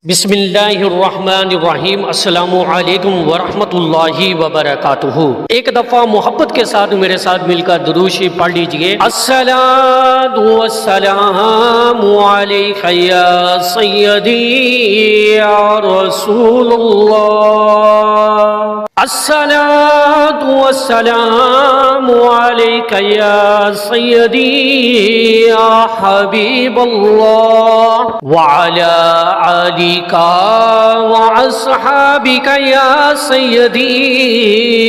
بسم اللہ الرحمن الرحیم۔ السلام علیکم ورحمۃ اللہ وبرکاتہ۔ ایک دفعہ محبت کے ساتھ میرے ساتھ مل کر درود شریف پڑھ لیجئے۔ الصلاۃ والسلام علیک یا سیدی یا رسول اللہ، الصلاۃ والسلام علیک یا سیدی یا حبیب اللہ وعلی آلہ وَأَصْحَابِكَ يَا سَيِّدِي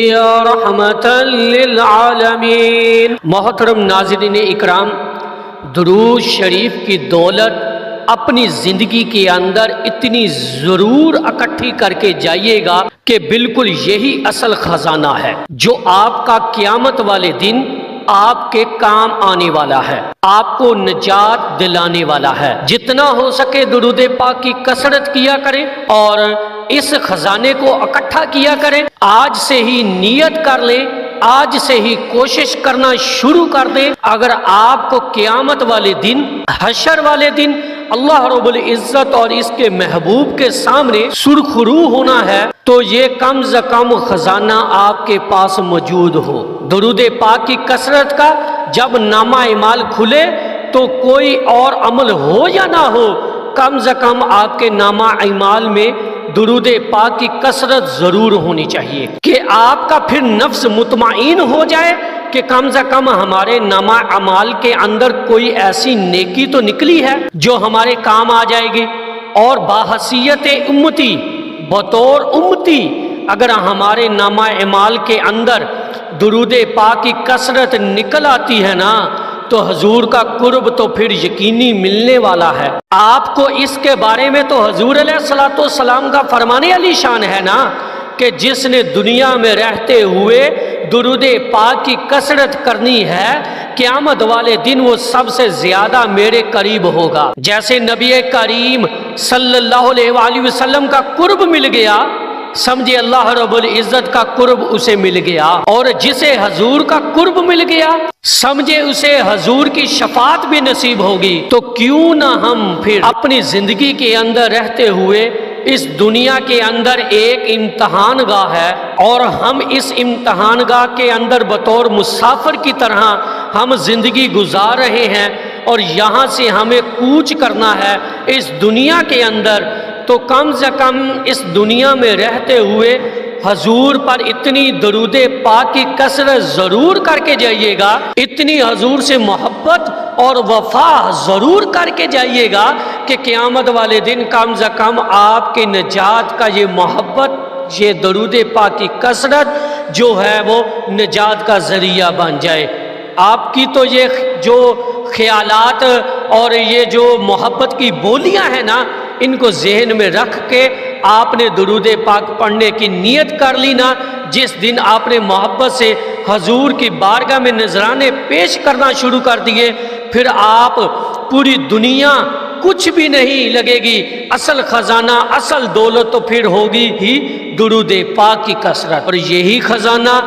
يَا رَحْمَةً لِلْعَالَمِينَ۔ محترم ناظرین اکرام، درود شریف کی دولت اپنی زندگی کے اندر اتنی ضرور اکٹھی کر کے جائیے گا کہ بالکل یہی اصل خزانہ ہے جو آپ کا قیامت والے دن آپ کے کام آنے والا ہے، آپ کو نجات دلانے والا ہے۔ جتنا ہو سکے درود پاک کی کثرت کیا کریں اور اس خزانے کو اکٹھا کیا کریں۔ آج سے ہی نیت کر لیں، آج سے ہی کوشش کرنا شروع کر دیں۔ اگر آپ کو قیامت والے دن، حشر والے دن اللہ رب العزت اور اس کے محبوب کے سامنے سرخرو ہونا ہے تو یہ کم از کم خزانہ آپ کے پاس موجود ہو۔ درود پاک کی کثرت کا جب نامہ اعمال کھلے تو کوئی اور عمل ہو یا نہ ہو، کم از کم آپ کے نامہ اعمال میں درود پاک کی کثرت ضرور ہونی چاہیے کہ آپ کا پھر نفس مطمئن ہو جائے کہ کم از کم ہمارے نامہ اعمال کے اندر کوئی ایسی نیکی تو نکلی ہے جو ہمارے کام آ جائے گی۔ اور باحثیت امتی، بطور امتی، اگر ہمارے نامہ اعمال کے اندر درود پاک کی کثرت نکل آتی ہے نا تو حضور کا قرب تو پھر یقینی ملنے والا ہے۔ آپ کو اس کے بارے میں تو حضور علیہ الصلوۃ والسلام کا فرمان علی شان ہے نا کہ جس نے دنیا میں رہتے ہوئے درود پاک کی کثرت کرنی ہے، قیامت والے دن وہ سب سے زیادہ میرے قریب ہوگا۔ جیسے نبی کریم صلی اللہ علیہ وآلہ وسلم کا قرب مل گیا، سمجھے اللہ رب العزت کا قرب اسے مل گیا، اور جسے حضور کا قرب مل گیا سمجھے اسے حضور کی شفاعت بھی نصیب ہوگی۔ تو کیوں نہ ہم پھر اپنی زندگی کے اندر رہتے ہوئے، اس دنیا کے اندر ایک امتحان گاہ ہے اور ہم اس امتحان گاہ کے اندر بطور مسافر کی طرح ہم زندگی گزار رہے ہیں اور یہاں سے ہمیں کوچ کرنا ہے اس دنیا کے اندر، تو کم سے کم اس دنیا میں رہتے ہوئے حضور پر اتنی درود پاک کی کثرت ضرور کر کے جائیے گا، اتنی حضور سے محبت اور وفا ضرور کر کے جائیے گا کہ قیامت والے دن کم سے کم آپ کی نجات کا یہ محبت، یہ درود پاک کی کثرت جو ہے وہ نجات کا ذریعہ بن جائے۔ آپ کی تو یہ جو خیالات اور یہ جو محبت کی بولیاں ہیں نا، ان کو ذہن میں رکھ کے آپ نے درود پاک پڑھنے کی نیت کر لی نا، جس دن آپ نے محبت سے حضور کی بارگاہ میں نذرانے پیش کرنا شروع کر دیے، پھر آپ پوری دنیا کچھ بھی نہیں لگے گی، اصل خزانہ، اصل دولت تو پھر ہوگی ہی درود پاک کی کثرت، اور یہی خزانہ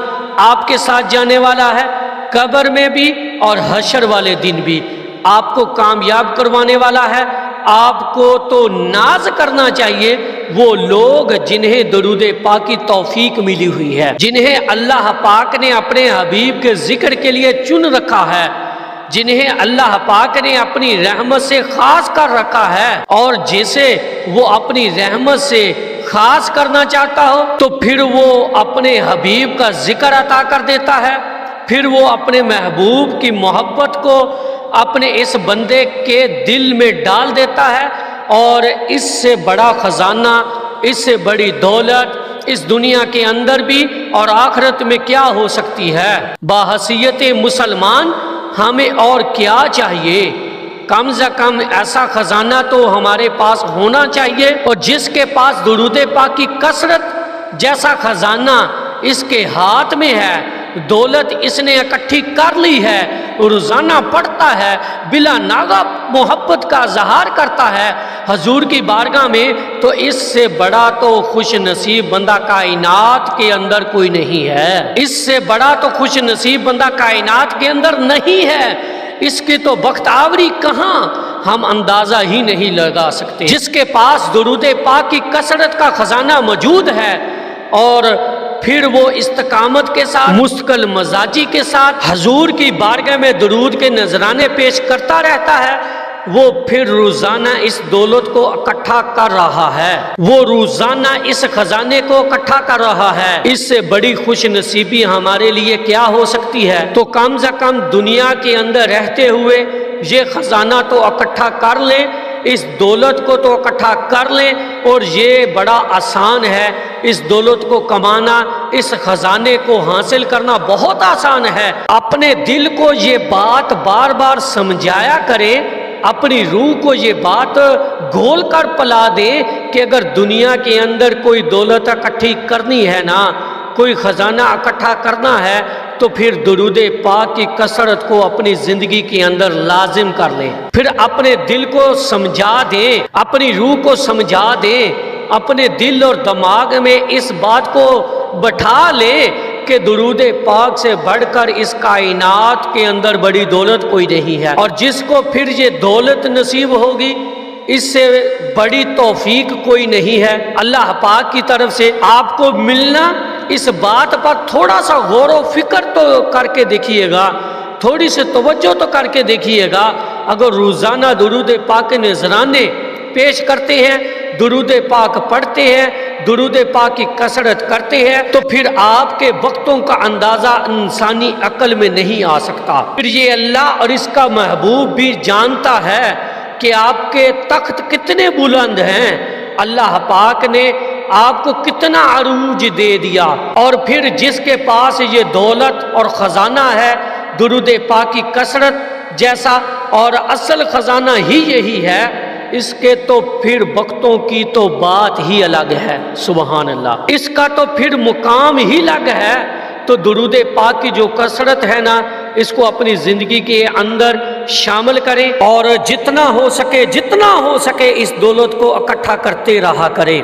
آپ کے ساتھ جانے والا ہے قبر میں بھی اور حشر والے دن بھی، آپ کو کامیاب کروانے والا ہے۔ آپ کو تو ناز کرنا چاہیے وہ لوگ جنہیں درود پاک کی توفیق ملی ہوئی ہے، جنہیں اللہ پاک نے اپنے حبیب کے ذکر کے لیے چن رکھا ہے، جنہیں اللہ پاک نے اپنی رحمت سے خاص کر رکھا ہے، اور جسے وہ اپنی رحمت سے خاص کرنا چاہتا ہو تو پھر وہ اپنے حبیب کا ذکر عطا کر دیتا ہے، پھر وہ اپنے محبوب کی محبت کو اپنے اس بندے کے دل میں ڈال دیتا ہے، اور اس سے بڑا خزانہ، اس سے بڑی دولت اس دنیا کے اندر بھی اور آخرت میں کیا ہو سکتی ہے۔ باحثیت مسلمان ہمیں اور کیا چاہیے؟ کم سے کم ایسا خزانہ تو ہمارے پاس ہونا چاہیے، اور جس کے پاس درود پاک کی کثرت جیسا خزانہ اس کے ہاتھ میں ہے، دولت اس نے اکٹھی کر لی ہے، روزانہ پڑھتا ہے، بلا ناغہ محبت کا اظہار کرتا ہے حضور کی بارگاہ میں، تو اس سے بڑا تو خوش نصیب بندہ کائنات کے اندر کوئی نہیں ہے، اس سے بڑا تو خوش نصیب بندہ کائنات کے اندر نہیں ہے۔ اس کی تو بخت آوری کہاں ہم اندازہ ہی نہیں لگا سکتے۔ جس کے پاس درود پاک کی کثرت کا خزانہ موجود ہے اور پھر وہ استقامت کے ساتھ، مستقل مزاجی کے ساتھ حضور کی بارگاہ میں درود کے نذرانے پیش کرتا رہتا ہے، وہ پھر روزانہ اس دولت کو اکٹھا کر رہا ہے، وہ روزانہ اس خزانے کو اکٹھا کر رہا ہے۔ اس سے بڑی خوش نصیبی ہمارے لیے کیا ہو سکتی ہے؟ تو کم سے کم دنیا کے اندر رہتے ہوئے یہ خزانہ تو اکٹھا کر لیں، اس دولت کو تو اکٹھا کر لیں، اور یہ بڑا آسان ہے، اس دولت کو کمانا، اس خزانے کو حاصل کرنا بہت آسان ہے۔ اپنے دل کو یہ بات بار بار سمجھایا کریں، اپنی روح کو یہ بات گھول کر پلا دیں کہ اگر دنیا کے اندر کوئی دولت اکٹھی کرنی ہے نا، کوئی خزانہ اکٹھا کرنا ہے، تو پھر درود پاک کی کثرت کو اپنی زندگی کے اندر لازم کر لیں۔ پھر اپنے دل کو سمجھا دیں، اپنی روح کو سمجھا دیں، اپنے دل اور دماغ میں اس بات کو بٹھا لیں کہ درود پاک سے بڑھ کر اس کائنات کے اندر بڑی دولت کوئی نہیں ہے، اور جس کو پھر یہ دولت نصیب ہوگی اس سے بڑی توفیق کوئی نہیں ہے اللہ پاک کی طرف سے آپ کو ملنا۔ اس بات پر تھوڑا سا غور و فکر تو کر کے دیکھیے گا، تھوڑی سی توجہ تو کر کے دیکھیے گا۔ اگر روزانہ درود پاک کے نذرانے پیش کرتے ہیں، درود پاک پڑھتے ہیں، درود پاک کی کثرت کرتے ہیں، تو پھر آپ کے وقتوں کا اندازہ انسانی عقل میں نہیں آ سکتا۔ پھر یہ اللہ اور اس کا محبوب بھی جانتا ہے کہ آپ کے تخت کتنے بلند ہیں، اللہ پاک نے آپ کو کتنا عروج دے دیا، اور پھر جس کے پاس یہ دولت اور خزانہ ہے درود پاک کی کثرت جیسا، اور اصل خزانہ ہی یہی ہے، اس کے تو پھر وقتوں کی تو بات ہی الگ ہے۔ سبحان اللہ، اس کا تو پھر مقام ہی الگ ہے۔ تو درود پاک کی جو کثرت ہے نا، اس کو اپنی زندگی کے اندر شامل کریں، اور جتنا ہو سکے اس دولت کو اکٹھا کرتے رہا کریں۔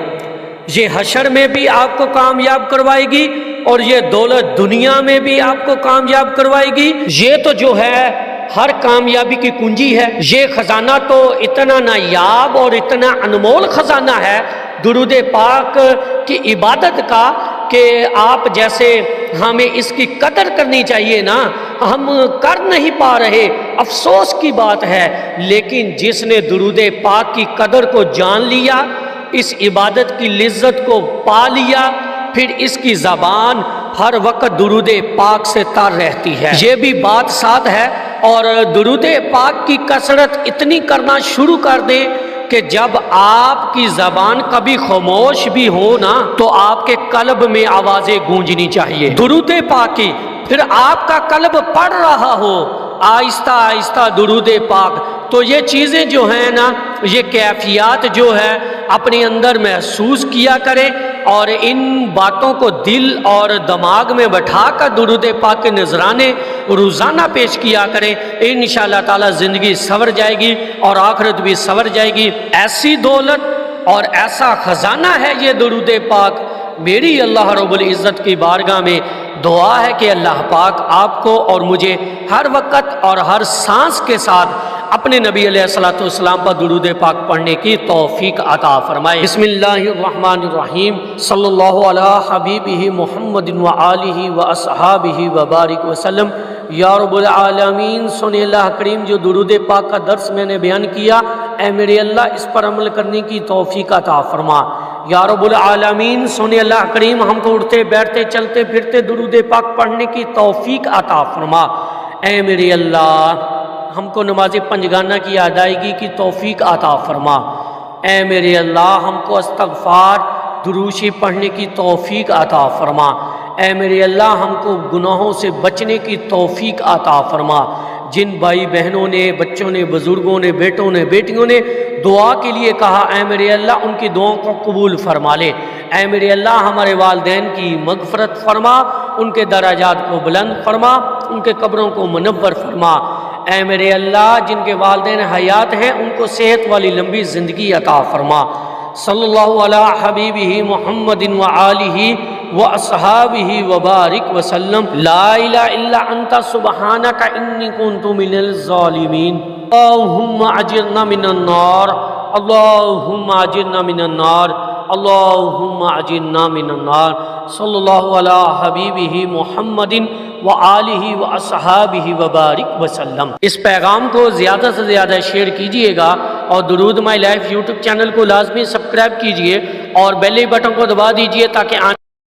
یہ حشر میں بھی آپ کو کامیاب کروائے گی، اور یہ دولت دنیا میں بھی آپ کو کامیاب کروائے گی۔ یہ تو جو ہے ہر کامیابی کی کنجی ہے۔ یہ خزانہ تو اتنا نایاب اور اتنا انمول خزانہ ہے درود پاک کی عبادت کا، کہ آپ جیسے ہمیں اس کی قدر کرنی چاہیے نا، ہم کر نہیں پا رہے، افسوس کی بات ہے۔ لیکن جس نے درود پاک کی قدر کو جان لیا، اس عبادت کی لذت کو پا لیا، پھر اس کی زبان ہر وقت درود پاک سے تر رہتی ہے۔ یہ بھی بات ساتھ ہے، اور درود پاک کی کثرت اتنی کرنا شروع کر دیں کہ جب آپ کی زبان کبھی خاموش بھی ہو نا، تو آپ کے قلب میں آوازیں گونجنی چاہیے درود پاک کی۔ پھر آپ کا قلب پڑھ رہا ہو آہستہ آہستہ درود پاک، تو یہ چیزیں جو ہیں نا، یہ کیفیات جو ہے اپنے اندر محسوس کیا کریں، اور ان باتوں کو دل اور دماغ میں بٹھا کر درود پاک کے نذرانے روزانہ پیش کیا کریں۔ انشاءاللہ تعالی زندگی سنور جائے گی اور آخرت بھی سنور جائے گی۔ ایسی دولت اور ایسا خزانہ ہے یہ درود پاک۔ میری اللہ رب العزت کی بارگاہ میں دعا ہے کہ اللہ پاک آپ کو اور مجھے ہر وقت اور ہر سانس کے ساتھ اپنے نبی علیہ السلام پر درود پاک پڑھنے کی توفیق عطا فرمائے۔ بسم اللہ الرحمن الرحیم، صلی اللہ علی حبیبہ محمد وآلہ واصحابہ وبارک وسلم۔ یا رب العالمین، سنے اللہ کریم جو درود پاک کا درس میں نے بیان کیا، اے میرے اللہ اس پر عمل کرنے کی توفیق عطا فرما۔ یا رب العالمین، سنے اللہ کریم ہم کو اٹھتے بیٹھتے چلتے پھرتے درود پاک پڑھنے کی توفیق عطا فرما۔ اے میرے اللہ ہم کو نماز پنجگانہ کی ادائیگی کی توفیق عطا فرما۔ اے میرے اللہ ہم کو استغفار دروشی پڑھنے کی توفیق عطا فرما۔ اے میرے اللہ ہم کو گناہوں سے بچنے کی توفیق عطا فرما۔ جن بھائی بہنوں نے، بچوں نے، بزرگوں نے، بیٹوں نے، بیٹیوں نے دعا کے لیے کہا، اے میرے اللہ ان کی دعاؤں کو قبول فرما لے۔ اے میرے اللہ ہمارے والدین کی مغفرت فرما، ان کے درجات کو بلند فرما، ان کے قبروں کو منور فرما۔ اے میرے اللہ جن کے والدین حیات ہیں ان کو صحت والی لمبی زندگی عطا فرما۔ صلی اللہ علی حبیبہ محمد وآلہ واصحابہ وبارک وسلم۔ لا الہ الا انت سبحانک انی کنت من الظالمین۔ اللہم اجرنا من النار، اللہم اجرنا من النار، اللہم اجرنا من النار۔ صلی اللہ علی حبیبہ محمد وآلہ واصحابہ وبارک وسلم۔ اس پیغام کو زیادہ سے زیادہ شیئر کیجئے گا اور درود مائی لائف یوٹیوب چینل کو لازمی سبسکرائب کیجئے اور بیل بٹن کو دبا دیجئے تاکہ